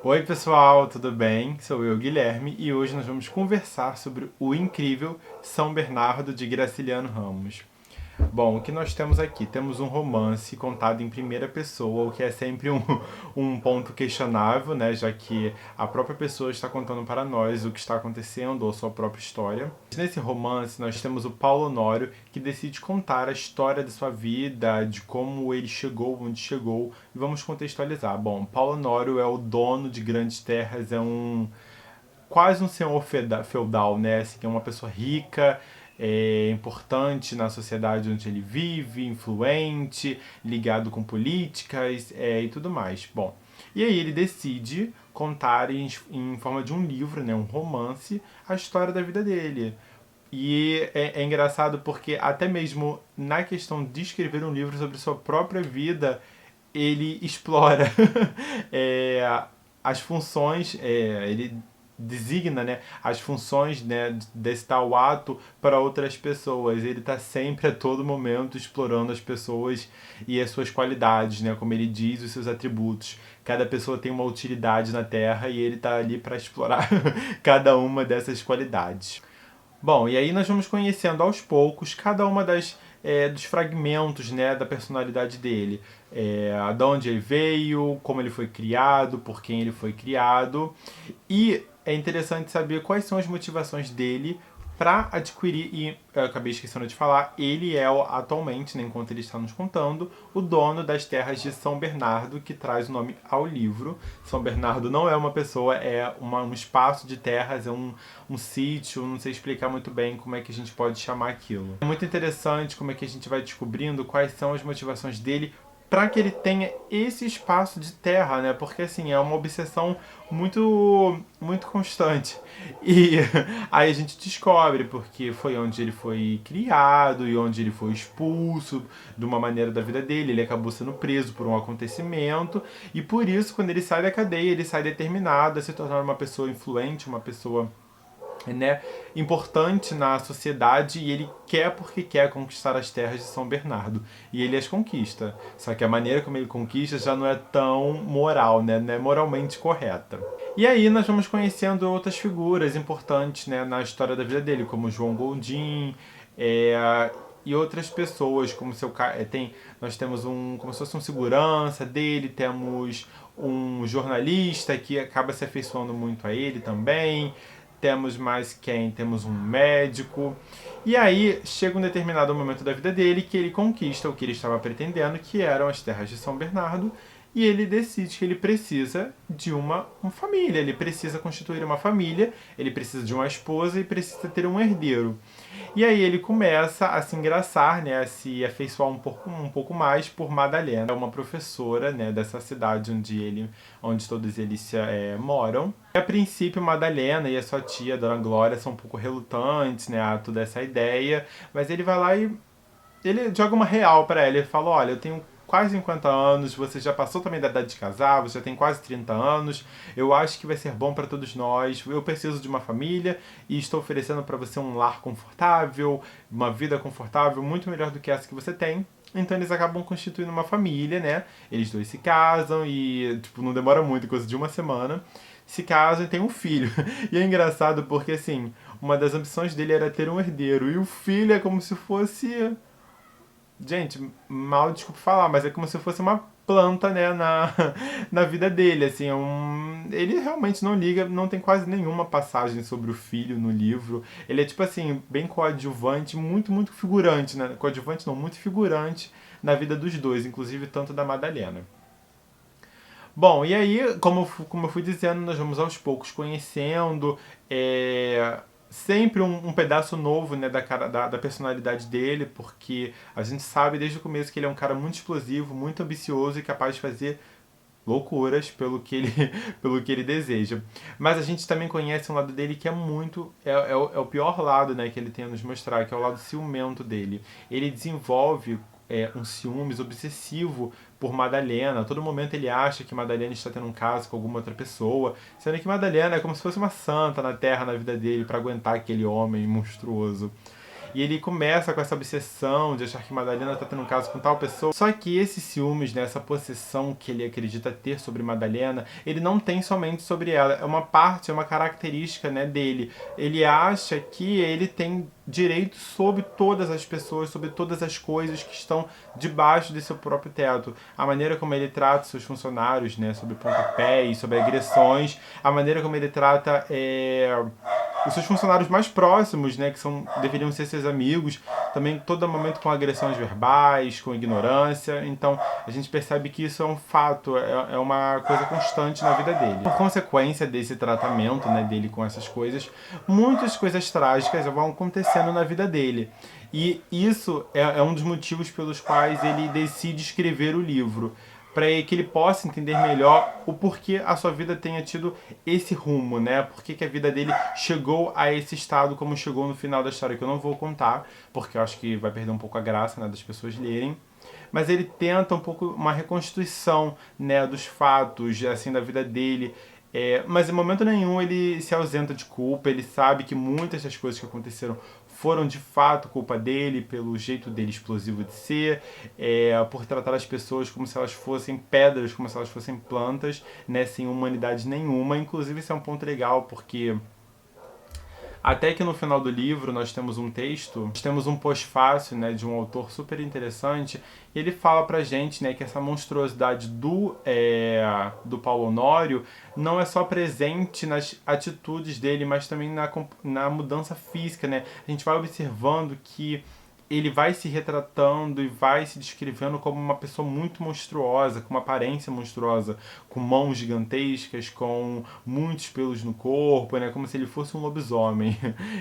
Oi pessoal, tudo bem? Sou eu, Guilherme, e hoje nós vamos conversar sobre o incrível São Bernardo de Graciliano Ramos. Bom, o que nós temos aqui? Temos um romance contado em primeira pessoa, o que é sempre um ponto questionável, né? Já que a própria pessoa está contando para nós o que está acontecendo ou sua própria história. Nesse romance, nós temos o Paulo Honório, que decide contar a história de sua vida, de como ele chegou onde chegou, e vamos contextualizar. Bom, Paulo Honório é o dono de grandes terras, é quase um senhor feudal, né? Assim, é uma pessoa rica, importante na sociedade onde ele vive, influente, ligado com políticas e tudo mais. Bom, e aí ele decide contar em forma de um livro, né, um romance, a história da vida dele. E é engraçado porque até mesmo na questão de escrever um livro sobre sua própria vida, ele explora é, as funções, ele designa, né, as funções, né, desse tal ato para outras pessoas. Ele está sempre a todo momento explorando as pessoas e as suas qualidades, né, como ele diz, os seus atributos. Cada pessoa tem uma utilidade na Terra e ele está ali para explorar cada uma dessas qualidades. Bom, e aí nós vamos conhecendo aos poucos cada uma dos fragmentos, né, da personalidade dele. De onde ele veio, como ele foi criado, por quem ele foi criado. E é interessante saber quais são as motivações dele para adquirir, e eu acabei esquecendo de falar, ele é atualmente, né, enquanto ele está nos contando, o dono das terras de São Bernardo, que traz o nome ao livro. São Bernardo não é uma pessoa, é um espaço de terras, é um sítio, não sei explicar muito bem como é que a gente pode chamar aquilo. É muito interessante como é que a gente vai descobrindo quais são as motivações dele para que ele tenha esse espaço de terra, né? Porque assim, é uma obsessão muito constante. E aí a gente descobre porque foi onde ele foi criado e onde ele foi expulso de uma maneira da vida dele, ele acabou sendo preso por um acontecimento e por isso quando ele sai da cadeia, ele sai determinado a se tornar uma pessoa influente, uma pessoa, né, importante na sociedade, e ele quer porque quer conquistar as terras de São Bernardo. E ele as conquista. Só que a maneira como ele conquista já não é tão moral, né? Não é moralmente correta. E aí nós vamos conhecendo outras figuras importantes, né, na história da vida dele, como João Gondim, e outras pessoas, como nós temos como se fosse um segurança dele, temos um jornalista que acaba se afeiçoando muito a ele também. Temos mais quem? Temos um médico. E aí chega um determinado momento da vida dele que ele conquista o que ele estava pretendendo, que eram as terras de São Bernardo, e ele decide que ele precisa de uma família, ele precisa constituir uma família, ele precisa de uma esposa e precisa ter um herdeiro. E aí ele começa a se engraçar, né, a se afeiçoar um pouco mais por Madalena, uma professora, né, dessa cidade onde todos eles moram. E, a princípio, Madalena e a sua tia, Dona Glória, são um pouco relutantes, né, a toda essa ideia, mas ele vai lá e ele joga uma real pra ela. Ele fala: olha, eu tenho quase 50 anos, você já passou também da idade de casar, você já tem quase 30 anos, eu acho que vai ser bom pra todos nós, eu preciso de uma família e estou oferecendo pra você um lar confortável, uma vida confortável, muito melhor do que essa que você tem. Então eles acabam constituindo uma família, né? Eles dois se casam e, tipo, não demora muito, coisa de uma semana. Se casam e tem um filho. E é engraçado porque, assim, uma das ambições dele era ter um herdeiro. E o filho é como se fosse, gente, mal desculpe falar, mas é como se fosse uma planta, né, na vida dele, assim, ele realmente não liga, não tem quase nenhuma passagem sobre o filho no livro, ele é tipo assim, bem coadjuvante, muito figurante, né, coadjuvante não, muito figurante na vida dos dois, inclusive tanto da Madalena. Bom, e aí, como eu fui dizendo, nós vamos aos poucos conhecendo, sempre um pedaço novo, né, da personalidade dele, porque a gente sabe desde o começo que ele é um cara muito explosivo, muito ambicioso e capaz de fazer loucuras pelo que ele deseja. Mas a gente também conhece um lado dele que é o pior lado, né, que ele tem a nos mostrar, que é o lado ciumento dele. Ele desenvolve um ciúmes obsessivo por Madalena. A todo momento ele acha que Madalena está tendo um caso com alguma outra pessoa, sendo que Madalena é como se fosse uma santa na Terra, na vida dele, para aguentar aquele homem monstruoso. e ele começa com essa obsessão de achar que Madalena está tendo um caso com tal pessoa. Só que esses ciúmes, né, essa possessão que ele acredita ter sobre Madalena, ele não tem somente sobre ela, é uma parte, é uma característica, né, dele. Ele acha que ele tem direito sobre todas as pessoas, sobre todas as coisas que estão debaixo de seu próprio teto. A maneira como ele trata seus funcionários, né, sobre pontapés, sobre agressões, a maneira como ele trata os seus funcionários mais próximos, né, que deveriam ser seus amigos, também todo momento com agressões verbais, com ignorância. Então a gente percebe que isso é um fato, é uma coisa constante na vida dele. Por consequência desse tratamento, né, dele com essas coisas, muitas coisas trágicas vão acontecendo na vida dele. E isso é um dos motivos pelos quais ele decide escrever o livro, para que ele possa entender melhor o porquê a sua vida tenha tido esse rumo, né? Por que a vida dele chegou a esse estado como chegou no final da história, que eu não vou contar, porque eu acho que vai perder um pouco a graça, né, das pessoas lerem. Mas ele tenta um pouco uma reconstituição, né, dos fatos, assim, da vida dele. Mas em momento nenhum ele se ausenta de culpa, ele sabe que muitas das coisas que aconteceram foram de fato culpa dele, pelo jeito dele explosivo de ser, por tratar as pessoas como se elas fossem pedras, como se elas fossem plantas, né, sem humanidade nenhuma. Inclusive isso é um ponto legal, porque até que no final do livro nós temos um texto, nós temos um pós-fácil, né, de um autor super interessante, e ele fala pra gente, né, que essa monstruosidade do Paulo Honório não é só presente nas atitudes dele, mas também na mudança física, né? A gente vai observando que ele vai se retratando e vai se descrevendo como uma pessoa muito monstruosa, com uma aparência monstruosa, com mãos gigantescas, com muitos pelos no corpo, né? Como se ele fosse um lobisomem.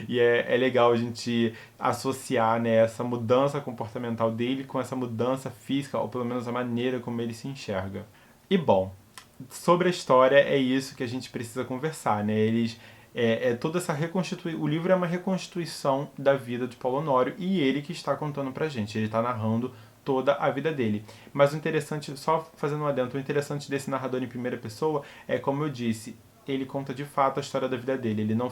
E é legal a gente associar, né, essa mudança comportamental dele com essa mudança física, ou pelo menos a maneira como ele se enxerga. E bom, sobre a história é isso que a gente precisa conversar, né? Toda essa reconstituição. O livro é uma reconstituição da vida de Paulo Honório e ele que está contando pra gente. Ele está narrando toda a vida dele. Mas o interessante, só fazendo um adendo, o interessante desse narrador em primeira pessoa é, como eu disse, ele conta de fato a história da vida dele. Ele não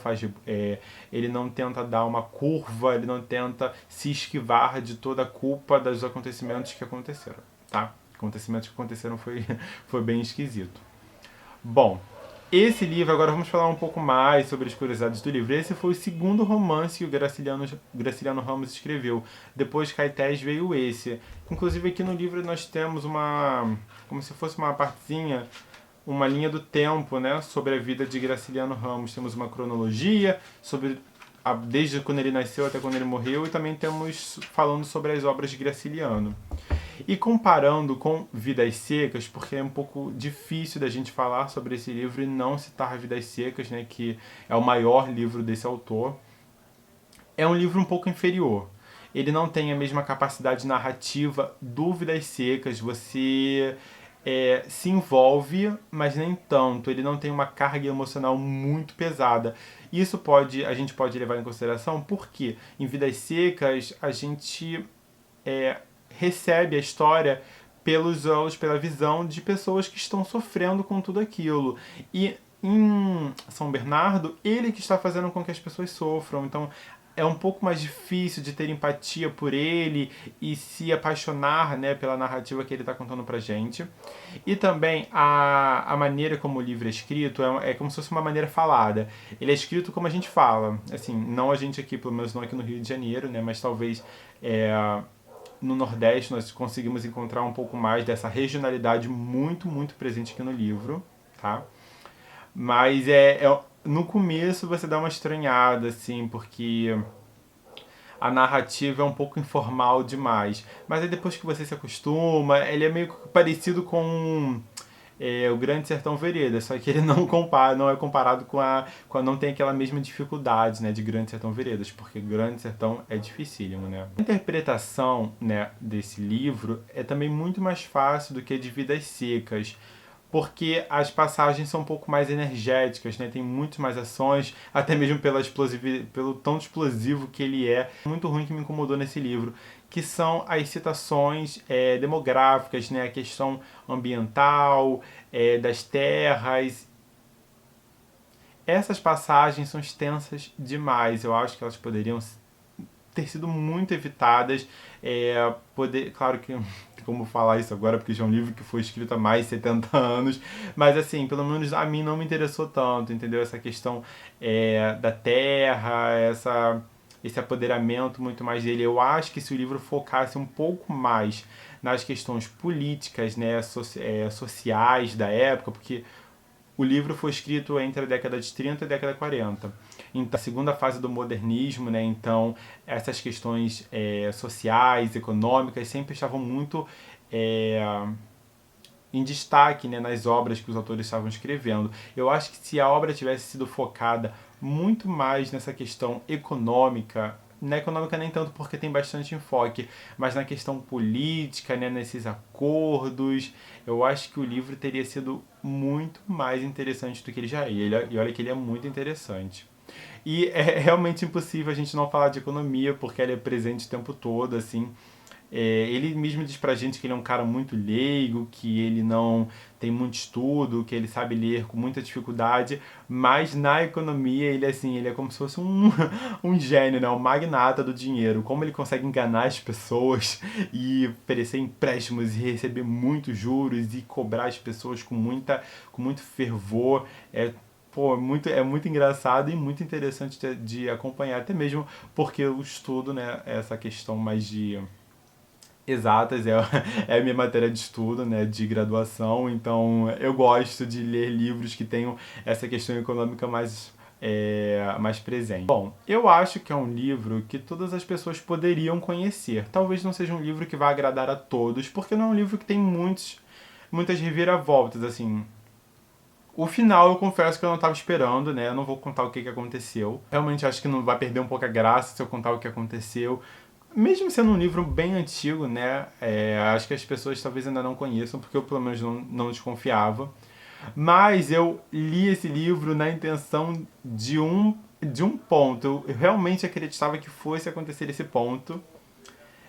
ele não tenta dar uma curva, ele não tenta se esquivar de toda a culpa dos acontecimentos que aconteceram, tá? Acontecimentos que aconteceram foi bem esquisito. Bom, esse livro, agora vamos falar um pouco mais sobre as curiosidades do livro. Esse foi o segundo romance que o Graciliano Ramos escreveu. Depois de Caetés veio esse. Inclusive aqui no livro nós temos como se fosse uma partezinha, uma linha do tempo, né, sobre a vida de Graciliano Ramos. Temos uma cronologia sobre desde quando ele nasceu até quando ele morreu, e também temos falando sobre as obras de Graciliano. E comparando com Vidas Secas, porque é um pouco difícil da gente falar sobre esse livro e não citar Vidas Secas, né, que é o maior livro desse autor, é um livro um pouco inferior. Ele não tem a mesma capacidade narrativa do Vidas Secas. Você se envolve, mas nem tanto. Ele não tem uma carga emocional muito pesada. Isso a gente pode levar em consideração porque em Vidas Secas a gente recebe a história pelos olhos, pela visão de pessoas que estão sofrendo com tudo aquilo. E em São Bernardo, ele que está fazendo com que as pessoas sofram. Então é um pouco mais difícil de ter empatia por ele e se apaixonar, né, pela narrativa que ele está contando pra gente. E também a maneira como o livro é escrito é como se fosse uma maneira falada. Ele é escrito como a gente fala. Assim, não a gente aqui, pelo menos não aqui no Rio de Janeiro, né, mas talvez no Nordeste nós conseguimos encontrar um pouco mais dessa regionalidade muito, muito presente aqui no livro, tá? Mas no começo você dá uma estranhada, assim, porque a narrativa é um pouco informal demais. Mas aí depois que você se acostuma, ele é meio parecido com o Grande Sertão Veredas, só que ele não é comparado não tem aquela mesma dificuldade, né, de Grande Sertão Veredas, porque Grande Sertão é dificílimo, né. A interpretação, né, desse livro é também muito mais fácil do que a de Vidas Secas, porque as passagens são um pouco mais energéticas, né? Tem muito mais ações, até mesmo pelo tão explosivo que ele é. Muito ruim que me incomodou nesse livro, que são as citações demográficas, né? A questão ambiental, das terras. Essas passagens são extensas demais, eu acho que elas poderiam ter sido muito evitadas. Claro que como falar isso agora, porque já é um livro que foi escrito há mais de 70 anos, mas assim, pelo menos a mim não me interessou tanto, entendeu? Essa questão da terra, esse apoderamento muito mais dele. Eu acho que se o livro focasse um pouco mais nas questões políticas, né, sociais da época, porque o livro foi escrito entre a década de 30 e a década de 40. Então, a segunda fase do modernismo, né? Então, essas questões sociais, econômicas, sempre estavam muito em destaque, né, nas obras que os autores estavam escrevendo. Eu acho que se a obra tivesse sido focada muito mais nessa questão econômica, na econômica nem tanto porque tem bastante enfoque, mas na questão política, né, nesses acordos, eu acho que o livro teria sido muito mais interessante do que ele já é. E olha que ele é muito interessante. E é realmente impossível a gente não falar de economia, porque ela é presente o tempo todo, assim. Ele mesmo diz pra gente que ele é um cara muito leigo, que ele não tem muito estudo, que ele sabe ler com muita dificuldade, mas na economia ele, assim, ele é como se fosse um gênio, né? Um magnata do dinheiro. Como ele consegue enganar as pessoas e oferecer empréstimos e receber muitos juros e cobrar as pessoas com muito fervor. É muito engraçado e muito interessante de acompanhar, até mesmo porque eu estudo, né, essa questão mais de exatas, é a minha matéria de estudo, né, de graduação, então eu gosto de ler livros que tenham essa questão econômica mais presente. Bom, eu acho que é um livro que todas as pessoas poderiam conhecer. Talvez não seja um livro que vá agradar a todos, porque não é um livro que tem muitas reviravoltas, assim. O final eu confesso que eu não estava esperando, né? Eu não vou contar o que aconteceu. Realmente acho que não vai perder um pouco a graça se eu contar o que aconteceu. Mesmo sendo um livro bem antigo, né? Acho que as pessoas talvez ainda não conheçam, porque eu pelo menos não desconfiava. Mas eu li esse livro na intenção de um ponto. Eu realmente acreditava que fosse acontecer esse ponto.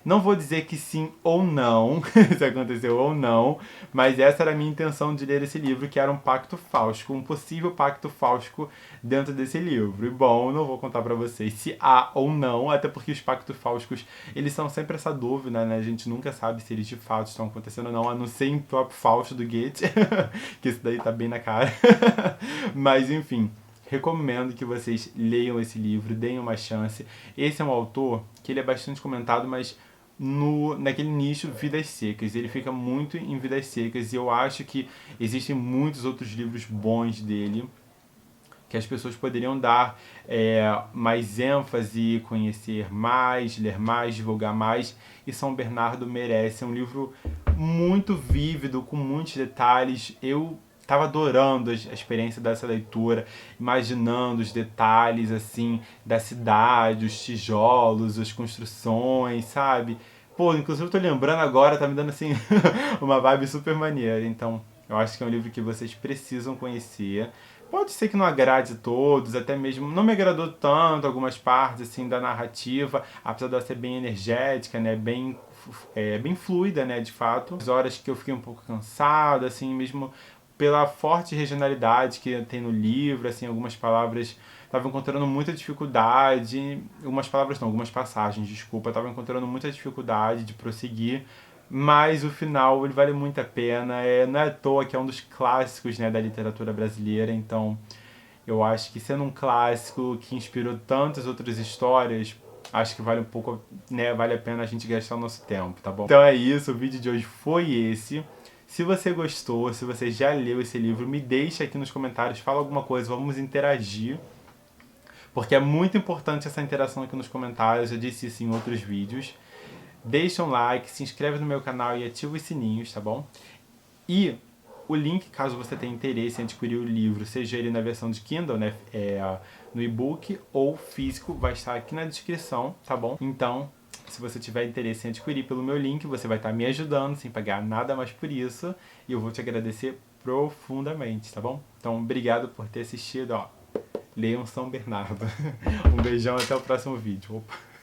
Não vou dizer que sim ou não, se aconteceu ou não, mas essa era a minha intenção de ler esse livro, que era um pacto fáustico, um possível pacto fáustico dentro desse livro. E bom, não vou contar pra vocês se há ou não, até porque os pactos fáusticos, eles são sempre essa dúvida, né? A gente nunca sabe se eles de fato estão acontecendo ou não, a não ser em próprio Fausto do Goethe, que isso daí tá bem na cara. Mas enfim, recomendo que vocês leiam esse livro, deem uma chance. Esse é um autor que ele é bastante comentado, mas naquele nicho Vidas Secas. Ele fica muito em Vidas Secas e eu acho que existem muitos outros livros bons dele que as pessoas poderiam dar mais ênfase, conhecer mais, ler mais, divulgar mais, e São Bernardo merece. É um livro muito vívido, com muitos detalhes. Eu estava adorando a experiência dessa leitura, imaginando os detalhes assim da cidade, os tijolos, as construções, sabe? Pô, inclusive eu tô lembrando agora, tá me dando assim uma vibe super maneira. Então, eu acho que é um livro que vocês precisam conhecer. Pode ser que não agrade todos, até mesmo não me agradou tanto algumas partes assim da narrativa, apesar dela ser bem energética, né, bem fluida, né, de fato. As horas que eu fiquei um pouco cansado, assim, mesmo pela forte regionalidade que tem no livro, assim, algumas palavras estava encontrando muita dificuldade, algumas passagens, desculpa, estava encontrando muita dificuldade de prosseguir, mas o final ele vale muito a pena, não é à toa que é um dos clássicos, né, da literatura brasileira, então eu acho que sendo um clássico que inspirou tantas outras histórias, acho que vale um pouco, né, vale a pena a gente gastar o nosso tempo, tá bom? Então é isso, o vídeo de hoje foi esse. Se você gostou, se você já leu esse livro, me deixa aqui nos comentários, fala alguma coisa, vamos interagir. Porque é muito importante essa interação aqui nos comentários, eu disse isso em outros vídeos. Deixa um like, se inscreve no meu canal e ativa os sininhos, tá bom? E o link, caso você tenha interesse em adquirir o livro, seja ele na versão de Kindle, né, no e-book ou físico, vai estar aqui na descrição, tá bom? Então, se você tiver interesse em adquirir pelo meu link, você vai estar me ajudando sem pagar nada mais por isso, e eu vou te agradecer profundamente, tá bom? Então, obrigado por ter assistido, ó. Leiam São Bernardo. Um beijão, até o próximo vídeo. Opa.